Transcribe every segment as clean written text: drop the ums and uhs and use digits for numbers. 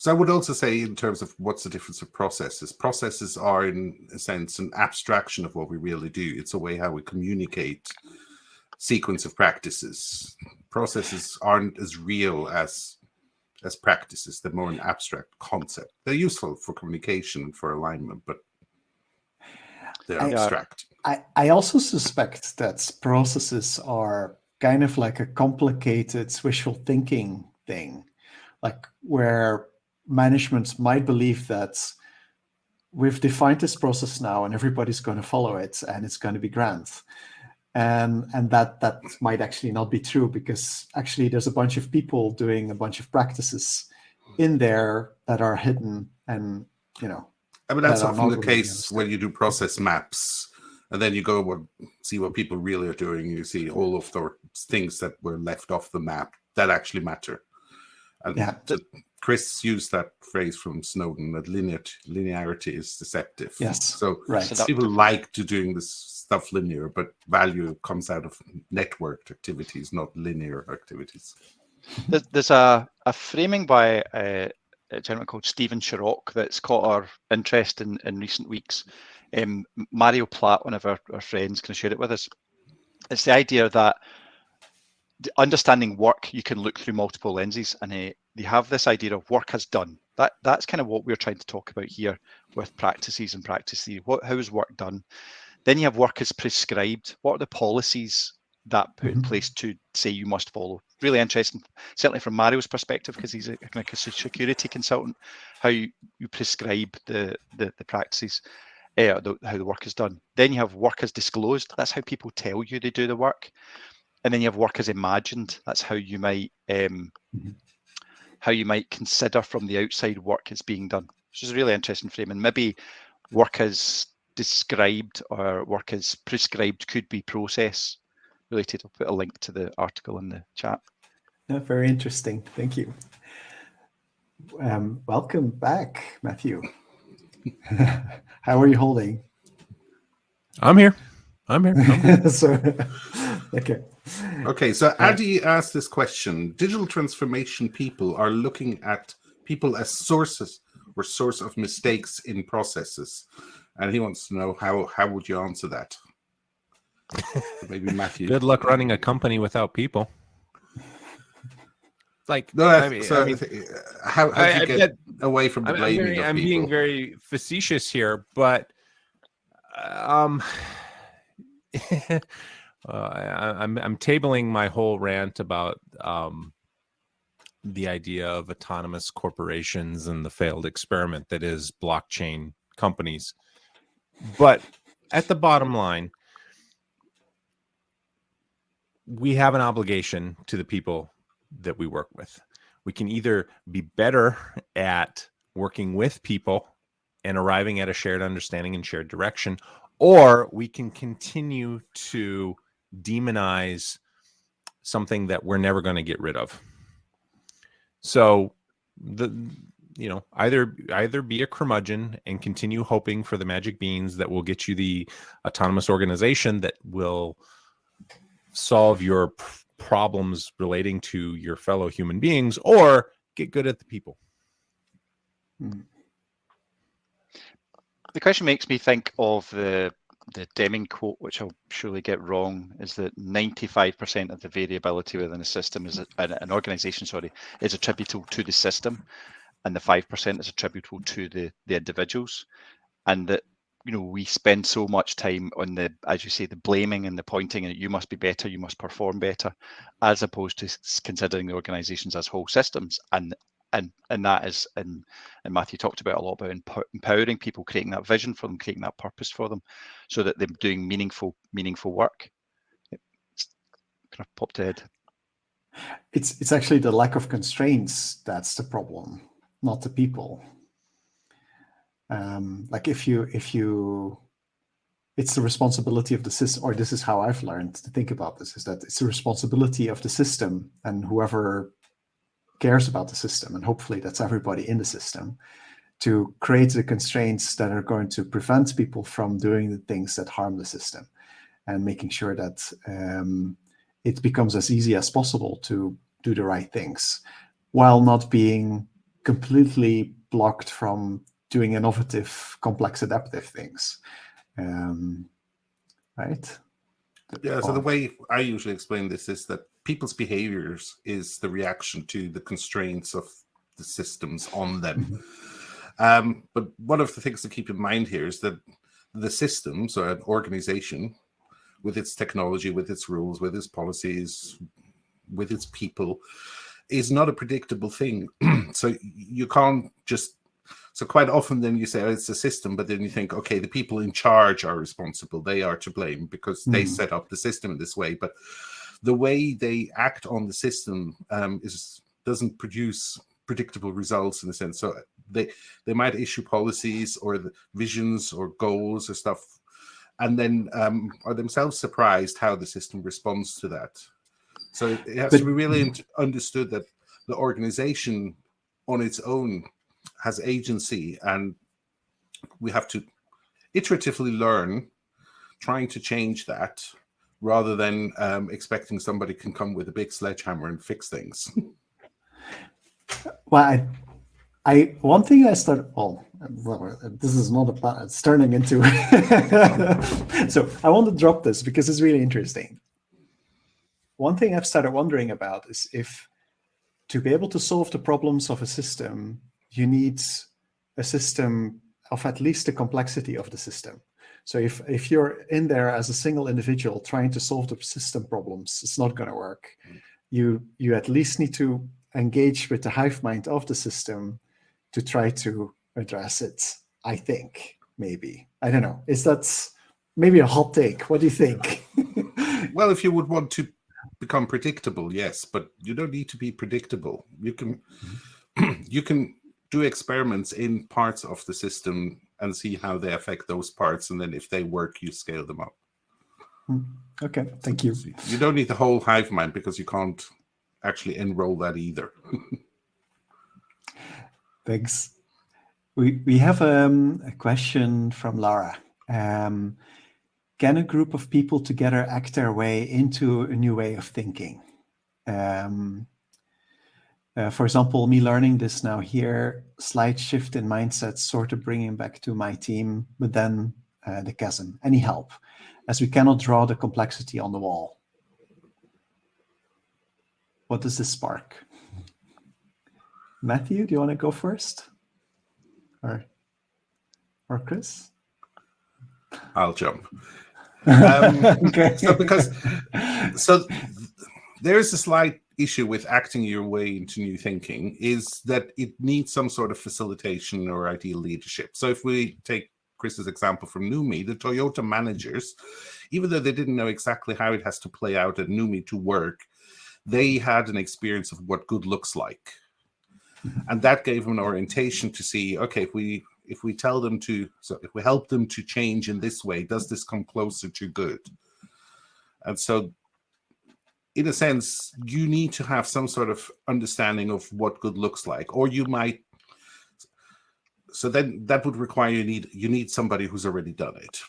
So I would also say, in terms of what's the difference of processes are, in a sense, an abstraction of what we really do. It's a way how we communicate sequence of practices. Processes aren't as real as practices. They're more an abstract concept. They're useful for communication, for alignment, but they're abstract. I also suspect that processes are kind of like a complicated wishful thinking thing, like where management might believe that we've defined this process now and everybody's going to follow it and it's going to be grand. And that might actually not be true, because actually there's a bunch of people doing a bunch of practices in there that are hidden, and I mean, that's often the case when you do process maps, and then you go and see what people really are doing. You see all of the things that were left off the map that actually matter. And Chris used that phrase from Snowden, that linearity is deceptive. Yes. So right. People like to doing this stuff linear, but value comes out of networked activities, not linear activities. There's a framing by a gentleman called Stephen Sharrock that's caught our interest in recent weeks. Mario Platt, one of our friends, can share it with us. It's the idea that understanding work, you can look through multiple lenses, and they have this idea of work as done. That's kind of what we're trying to talk about here with practices and practice theory. How is work done? Then you have work as prescribed. What are the policies that put in place to say you must follow? Really interesting, certainly from Mario's perspective, because he's a security consultant, how you prescribe the practices, how the work is done. Then you have work as disclosed. That's how people tell you they do the work. And then you have work as imagined. That's how you might consider from the outside work is being done, which is a really interesting frame. And maybe work as described or work as prescribed could be process related. I'll put a link to the article in the chat. Yeah, very interesting. Thank you. Welcome back, Matthew. How are you holding? I'm here. Okay, so Adi asked this question. Digital transformation people are looking at people as sources or source of mistakes in processes. And he wants to know how would you answer that? Maybe Matthew. Good luck running a company without people. Like, no, how do you get away from the blaming of people? I'm being very facetious here, but I'm tabling my whole rant about the idea of autonomous corporations and the failed experiment that is blockchain companies. But at the bottom line, we have an obligation to the people that we work with. We can either be better at working with people and arriving at a shared understanding and shared direction, or we can continue to demonize something that we're never going to get rid of. So either be a curmudgeon and continue hoping for the magic beans that will get you the autonomous organization that will solve your problems relating to your fellow human beings, or get good at the people. The question makes me think of the Deming quote, which I'll surely get wrong, is that 95% of the variability within a system is an organization, is attributable to the system, and the 5% is attributable to the individuals. And that, we spend so much time on as you say, the blaming and the pointing, and you must be better, you must perform better, as opposed to considering the organizations as whole systems. And that is, and Matthew talked about a lot about empowering people, creating that vision for them, creating that purpose for them, so that they're doing meaningful work. It's kind of popped ahead. It's actually the lack of constraints that's the problem, not the people. Like if you, it's the responsibility of the system, or this is how I've learned to think about this, is that it's the responsibility of the system and whoever cares about the system, and hopefully that's everybody in the system, to create the constraints that are going to prevent people from doing the things that harm the system, and making sure that it becomes as easy as possible to do the right things, while not being completely blocked from doing innovative, complex, adaptive things. Right? Yeah, so the way I usually explain this is that people's behaviors is the reaction to the constraints of the systems on them. But one of the things to keep in mind here is that the systems or an organization with its technology, with its rules, with its policies, with its people is not a predictable thing. So you can't just, so quite often then you say, oh, it's a system, but then you think, okay, the people in charge are responsible. They are to blame because they set up the system in this way. But the way they act on the system doesn't produce predictable results in a sense. So they might issue policies or the visions or goals or stuff, and then are themselves surprised how the system responds to that. So it has to be really understood that the organization on its own has agency, and we have to iteratively learn, trying to change that, rather than expecting somebody can come with a big sledgehammer and fix things. Well, one thing I started. Oh, this is not a. It's turning into. So I want to drop this because it's really interesting. One thing I've started wondering about is if, to be able to solve the problems of a system, you need a system of at least the complexity of the system. So if you're in there as a single individual trying to solve the system problems, it's not going to work. You at least need to engage with the hive mind of the system to try to address it, I think, maybe. I don't know. Is that maybe a hot take? What do you think? Well, if you would want to become predictable, yes, but you don't need to be predictable. You can you can do experiments in parts of the system and see how they affect those parts, and then if they work, you scale them up. Okay, thank you. You don't need the whole hive mind because you can't actually enroll that either. Thanks. We have a question from Lara. Can a group of people together act their way into a new way of thinking? For example, me learning this now here, slight shift in mindset, sort of bringing back to my team, but then the chasm. Any help? As we cannot draw the complexity on the wall. What does this spark? Matthew, do you want to go first? Or Chris? I'll jump. Okay. So there's a slight issue with acting your way into new thinking, is that it needs some sort of facilitation or ideal leadership. So if we take Chris's example from NUMI, the Toyota managers, even though they didn't know exactly how it has to play out at NUMI to work, they had an experience of what good looks like. And that gave them an orientation to see, okay, if we tell them to, so if we help them to change in this way, does this come closer to good? And so, in a sense, you need to have some sort of understanding of what good looks like, or you might. So then that would require you need somebody who's already done it.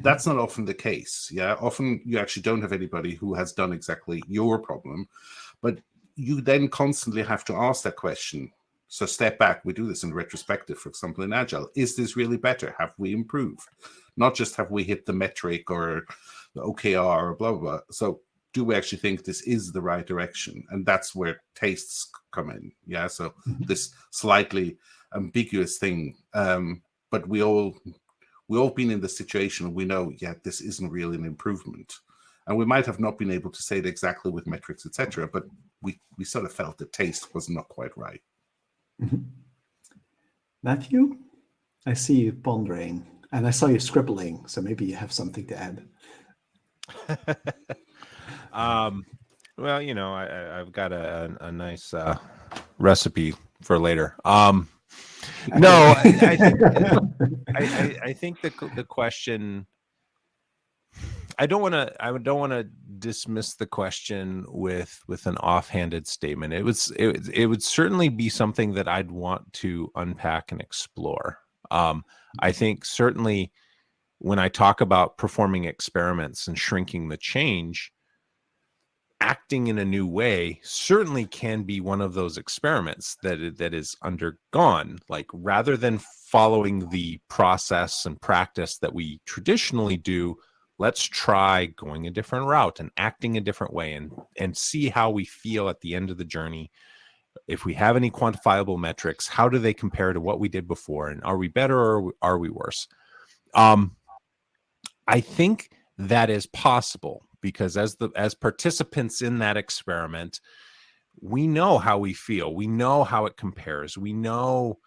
That's not often the case. Yeah, often you actually don't have anybody who has done exactly your problem, but you then constantly have to ask that question. So step back. We do this in retrospective, for example, in Agile. Is this really better? Have we improved? Not just have we hit the metric or the OKR or blah, blah, blah. So do we actually think this is the right direction? And that's where tastes come in. Yeah. So this slightly ambiguous thing. But we all been in the situation. We know, yeah, this isn't really an improvement. And we might have not been able to say it exactly with metrics, etc. But we sort of felt the taste was not quite right. Matthew, I see you pondering, and I saw you scribbling, so maybe you have something to add. Well, you know, I've got a nice recipe for later. No, I think the question. I don't want to dismiss the question with an offhanded statement. It would certainly be something that I'd want to unpack and explore. I think certainly when I talk about performing experiments and shrinking the change, acting in a new way certainly can be one of those experiments that is undergone. Like, rather than following the process and practice that we traditionally do, let's try going a different route and acting a different way, and see how we feel at the end of the journey. If we have any quantifiable metrics, how do they compare to what we did before? And are we better or are we worse? I think that is possible, because as participants in that experiment, we know how we feel. We know how it compares. We know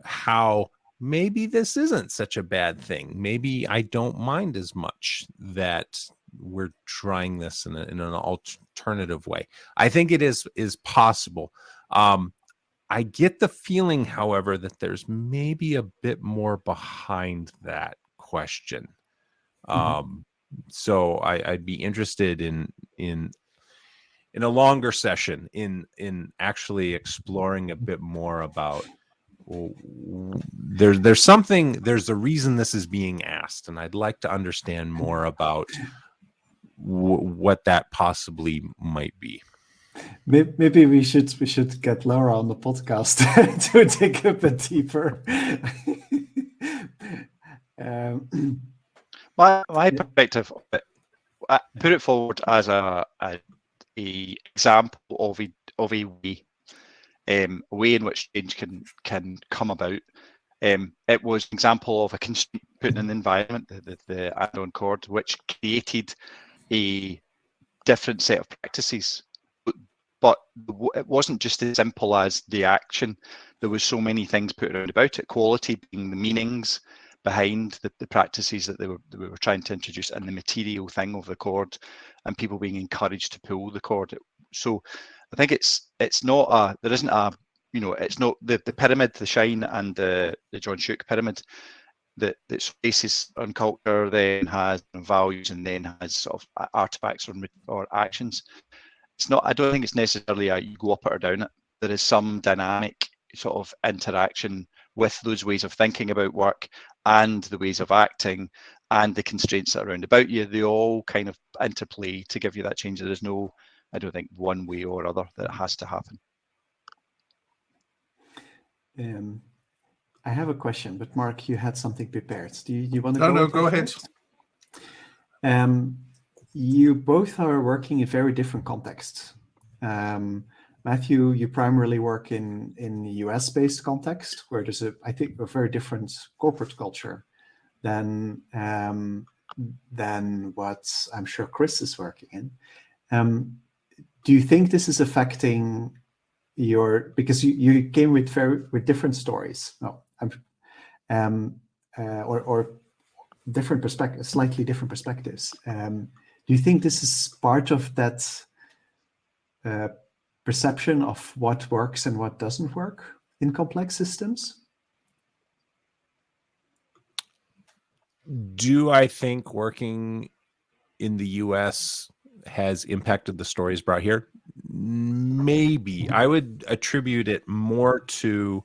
how maybe this isn't such a bad thing. Maybe I don't mind as much that we're trying this in an alternative way. I think it is possible. I get the feeling, however, that there's maybe a bit more behind that question. So I'd be interested in a longer session in actually exploring a bit more about, there's a reason this is being asked, and I'd like to understand more about what that possibly might be. Maybe we should get Laura on the podcast to dig a bit deeper. My perspective, I put it forward as a example of a way in which change can come about. It was an example of a constraint put in the environment, the add-on cord, which created a different set of practices. But it wasn't just as simple as the action. There was so many things put around about it, quality being the meanings behind the practices that we were trying to introduce, and the material thing of the cord, and people being encouraged to pull the cord. So I think it's not there isn't a, it's not the pyramid, the Shine and the John Shook pyramid that spaces on culture, then has values, and then has sort of artifacts or actions. It's not. I don't think it's necessarily you go up it or down it. There is some dynamic sort of interaction with those ways of thinking about work and the ways of acting and the constraints that are around about you. They all kind of interplay to give you that change. There is no, I don't think, one way or other that has to happen. I have a question, but Marc, you had something prepared. Do you want to go? No, go ahead. You both are working in very different contexts. Matthew, you primarily work in the US-based context, where there's I think a very different corporate culture than what I'm sure Chris is working in. Do you think this is affecting because you came with different stories? No, or different perspectives, slightly different perspectives. Do you think this is part of that perception of what works and what doesn't work in complex systems? Do I think working in the US has impacted the stories brought here? Maybe. I would attribute it more to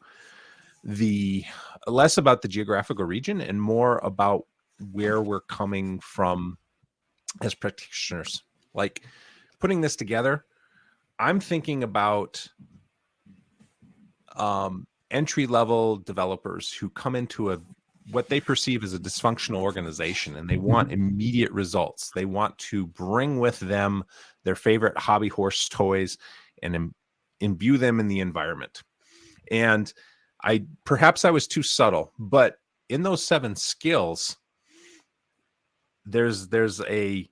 less about the geographical region and more about where we're coming from as practitioners. Like, putting this together, I'm thinking about entry-level developers who come into what they perceive as a dysfunctional organization, and they want immediate results. They want to bring with them their favorite hobby horse toys and imbue them in the environment. And perhaps I was too subtle, but in those 7 skills, there's a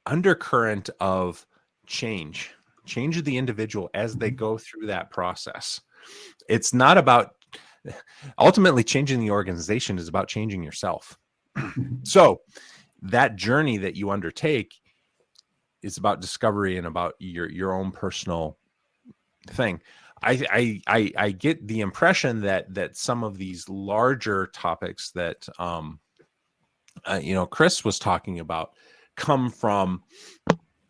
undercurrent of change of the individual as they go through that process. It's not about ultimately changing the organization, is about changing yourself. So that journey that you undertake is about discovery and about your own personal thing. I get the impression that some of these larger topics that Chris was talking about come from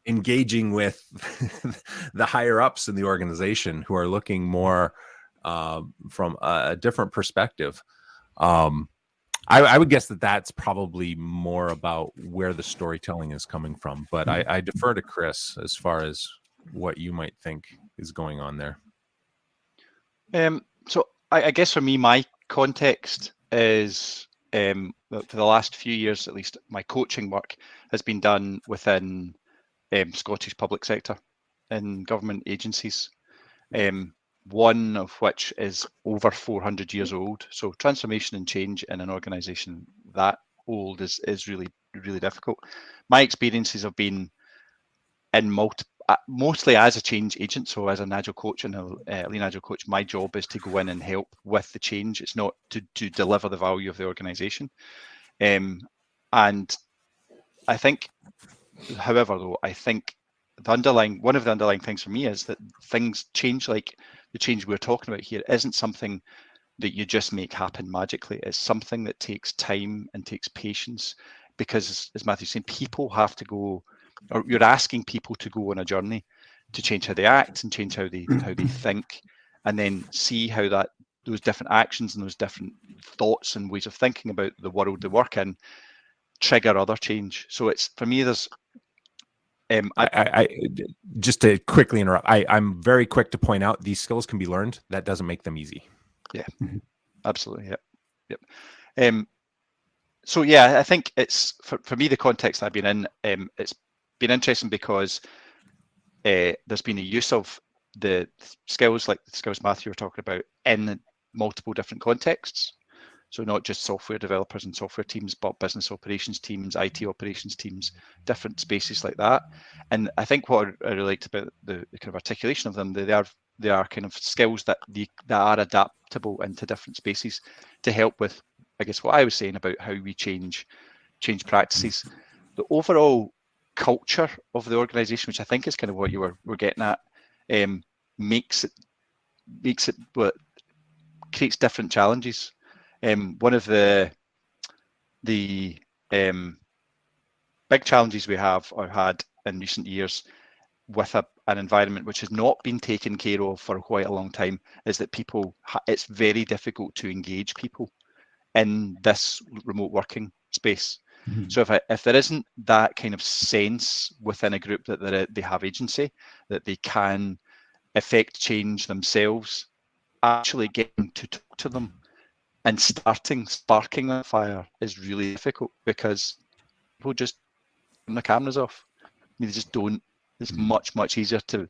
engaging with the higher ups in the organization who are looking more from a different perspective. I would guess that that's probably more about where the storytelling is coming from. But I defer to Chris as far as what you might think is going on there. So I guess for me, my context is for the last few years, at least, my coaching work has been done within Scottish public sector and government agencies. One of which is over 400 years old. So transformation and change in an organisation that old is really, really difficult. My experiences have been in mostly as a change agent. So as an agile coach and a lean agile coach, my job is to go in and help with the change. It's not to deliver the value of the organisation. And I think, however, though, I think one of the underlying things for me is that things change, like the change we're talking about here isn't something that you just make happen magically. It's something that takes time and takes patience, because as Matthew's saying, people have to go, or you're asking people to go on a journey to change how they act and change how they think, and then see how those different actions and those different thoughts and ways of thinking about the world they work in trigger other change. So it's, for me, there's I just to quickly interrupt, I'm very quick to point out these skills can be learned. That doesn't make them easy. Yeah, absolutely. Yep. So yeah, I think it's for me, the context I've been in, it's been interesting because there's been a use of the skills, like the skills Matthew were talking about, in multiple different contexts. So not just software developers and software teams, but business operations teams, IT operations teams, different spaces like that. And I think what I really liked about the kind of articulation of them, they are kind of skills that are adaptable into different spaces to help with, I guess, what I was saying about how we change practices. The overall culture of the organization, which I think is kind of what you were getting at, creates different challenges. One of the big challenges we have or had in recent years with an environment which has not been taken care of for quite a long time is that it's very difficult to engage people in this remote working space. Mm-hmm. So if there isn't that kind of sense within a group that they have agency, that they can affect change themselves, actually getting to talk to them and sparking that fire is really difficult, because people just turn the cameras off. I mean, they just don't. It's much easier to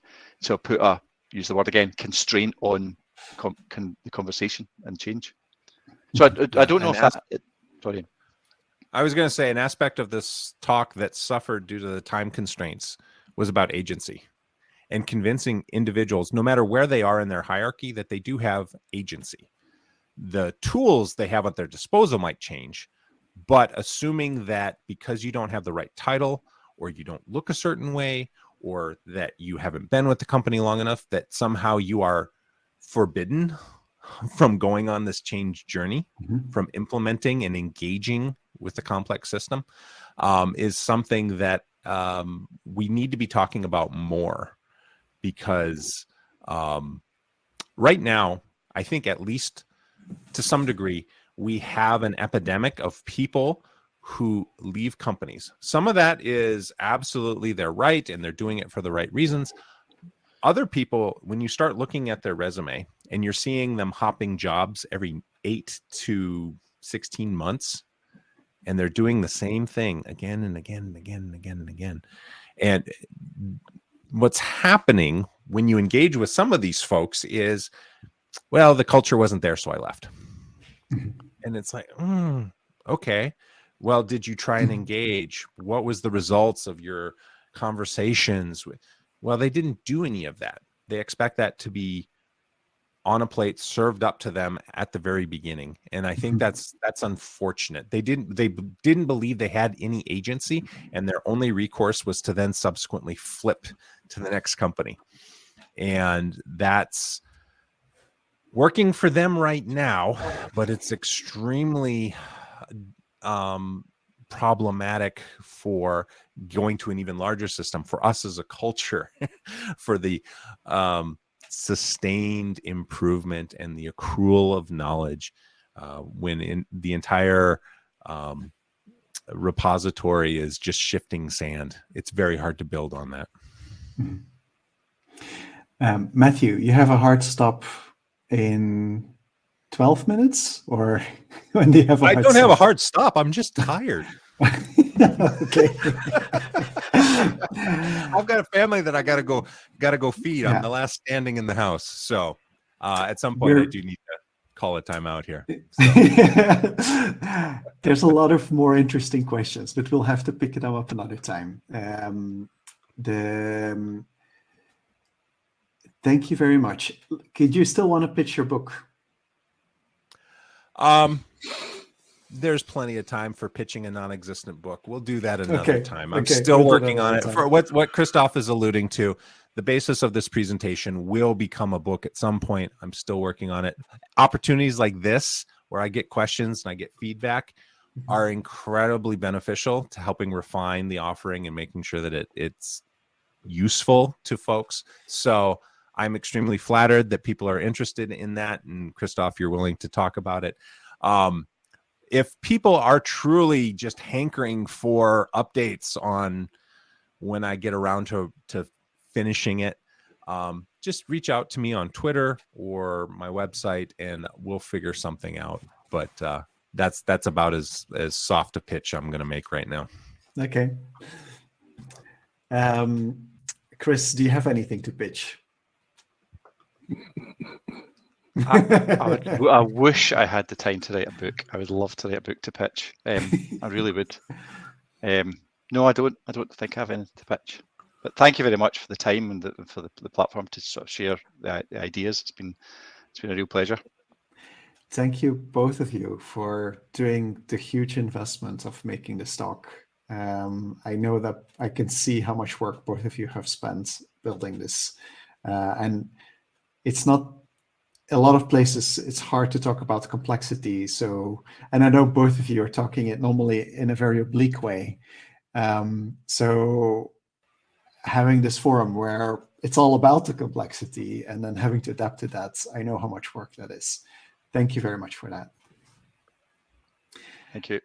put use the word again, constraint on the conversation and change. So I don't know if sorry. I was going to say, an aspect of this talk that suffered due to the time constraints was about agency and convincing individuals, no matter where they are in their hierarchy, that they do have agency. The tools they have at their disposal might change, but assuming that because you don't have the right title, or you don't look a certain way, or that you haven't been with the company long enough, that somehow you are forbidden from going on this change journey, from implementing and engaging with the complex system, is something that we need to be talking about more, because right now, I think, at least to some degree, we have an epidemic of people who leave companies. Some of that is absolutely their right, and they're doing it for the right reasons. Other people, when you start looking at their resume and you're seeing them hopping jobs every 8 to 16 months, and they're doing the same thing again and again and again and again and again. And what's happening when you engage with some of these folks is, well, the culture wasn't there, so I left. And it's like, okay, well, did you try and engage? What was the results of your conversations? Well, they didn't do any of that. They expect that to be on a plate, served up to them at the very beginning. And I think that's unfortunate. They didn't believe they had any agency, and their only recourse was to then subsequently flip to the next company. And that's working for them right now, but it's extremely problematic for going to an even larger system, for us as a culture, for the sustained improvement and the accrual of knowledge, when in the entire repository is just shifting sand. It's very hard to build on that. Matthew, you have a hard stop in 12 minutes, or when do you have a I hard don't have a stop? hard stop. I'm just tired. Okay. I've got a family that I gotta go feed. Yeah. I'm the last standing in the house. So at some point I do need to call a timeout here. So. There's a lot of more interesting questions, but we'll have to pick them up another time. Thank you very much. Could you still want to pitch your book? There's plenty of time for pitching a non-existent book. We'll do that another time. I'm Okay, still we'll do working that on it. another For time. what Kristof is alluding to, the basis of this presentation will become a book at some point. I'm still working on it. Opportunities like this, where I get questions and I get feedback, are incredibly beneficial to helping refine the offering and making sure that it's useful to folks. So I'm extremely flattered that people are interested in that. And Kristof, you're willing to talk about it. If people are truly just hankering for updates on when I get around to finishing it, just reach out to me on Twitter or my website and we'll figure something out. But that's about as soft a pitch I'm going to make right now. Okay. Chris, do you have anything to pitch? I wish I had the time to write a book. I would love to write a book to pitch. I really would. No, I don't think I have anything to pitch. But thank you very much for the time and for the platform to sort of share the ideas. It's been a real pleasure. Thank you, both of you, for doing the huge investment of making this talk. I know that I can see how much work both of you have spent building this. And it's not a lot of places, it's hard to talk about complexity. So, and I know both of you are talking it normally in a very oblique way. So having this forum where it's all about the complexity and then having to adapt to that, I know how much work that is. Thank you very much for that. Thank you.